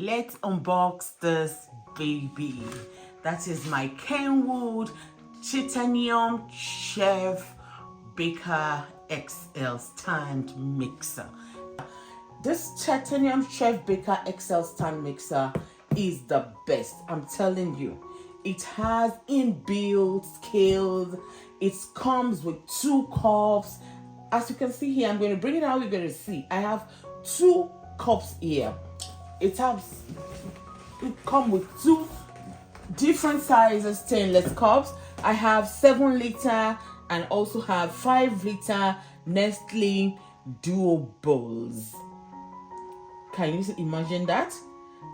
Let's unbox this baby. That is my Kenwood Titanium Chef Baker XL stand mixer. This Titanium Chef Baker XL stand mixer is the best, I'm telling you. It has inbuilt scales. It comes with 2 cups. As you can see here, I'm going to bring it out, you're going to see. I have 2 cups here. It comes with 2 different sizes stainless cups. I have 7 liter and also have 5 liter Nestle Duo bowls. Can you imagine that?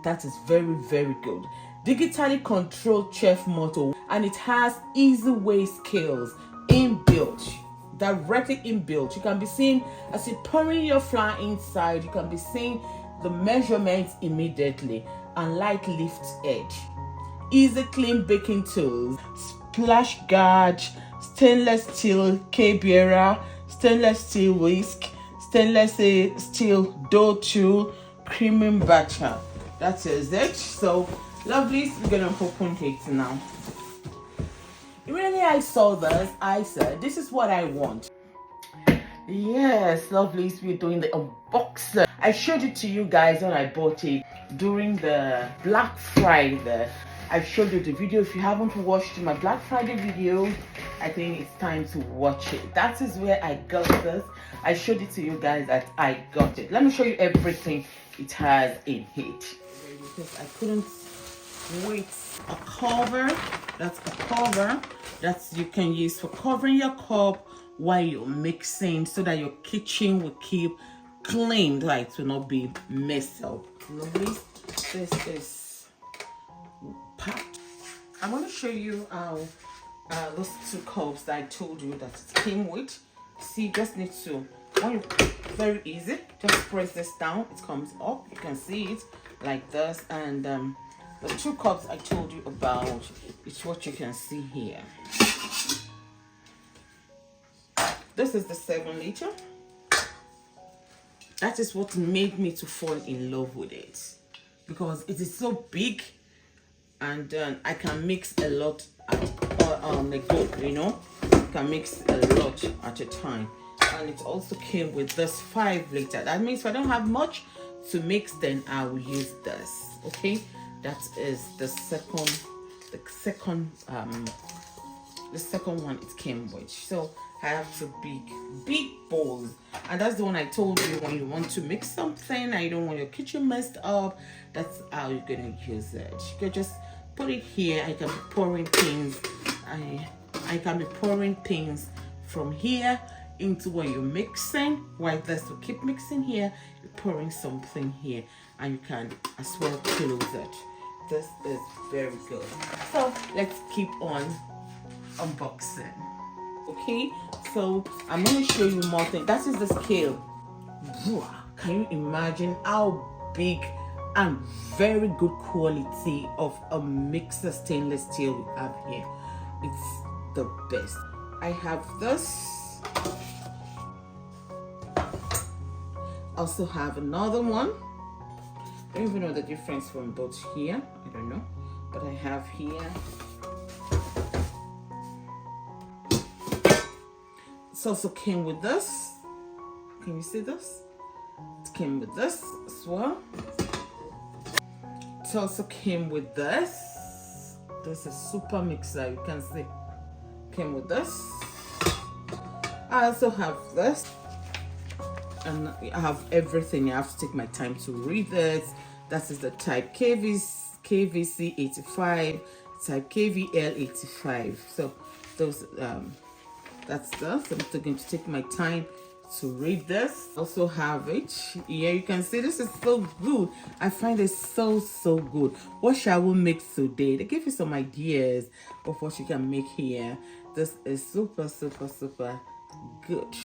That is very, very good. Digitally controlled chef motor, and it has easy weigh scales inbuilt, directly inbuilt. You can be seeing as you pouring your flour inside, you can be seeing the measurements immediately, and light lift edge. Easy clean baking tools, splash guard, stainless steel K-bearer, stainless steel whisk, stainless steel dough tool, creaming batter. That is it. So lovely, we're gonna open it now. Immediately I saw this, I said this is what I want. Yes, lovelies, we're doing the unboxing. I showed it to you guys when I bought it during the Black Friday. I showed you the video. If you haven't watched my Black Friday video, I think it's time to watch it. That is where I got this. I showed it to you guys that I got it. Let me show you everything it has in it. Because I couldn't wait. A cover. That's a cover that you can use for covering your cup while you're mixing, so that your kitchen will keep clean, like it will not be messed up. Lovely. This is packed. I'm going to show you how those 2 cups that I told you that it came with. See, you just need to, very easy, just press this down, it comes up, you can see it like this. And the 2 cups I told you about, it's what you can see here. This is the 7 liter. That is what made me to fall in love with it, because it is so big, and I can mix a lot at a go, you know. I can mix a lot at a time. And it also came with this 5 liter. That means if I don't have much to mix, then I will use this. Okay, that is the second one it came with. So I have 2 big bowls, and that's the one I told you when you want to mix something and you don't want your kitchen messed up. That's how you're gonna use it. You can just put it here. I can be pouring things. I can be pouring things from here into when you're mixing. While this will keep mixing here, you're pouring something here, and you can as well close it. This is very good. So let's keep on unboxing. Okay, so I'm going to show you more things. That is the scale. Can you imagine how big and very good quality of a mixer stainless steel we have here? It's the best. I have this. Also have another one. I don't even know the difference from both here. I don't know, but I have here. It also came with this. Can you see this? It came with this as well. It also came with this. This is super mixer, you can see. Came with this. I also have this. And I have everything. I have to take my time to read this. That is the type KVC 85, type KVL 85. So those that's this. I'm still going to take my time to read this. Also have it here. You can see this is so good. I find it so good. What shall we make today? They give you some ideas of what you can make here. This is super good.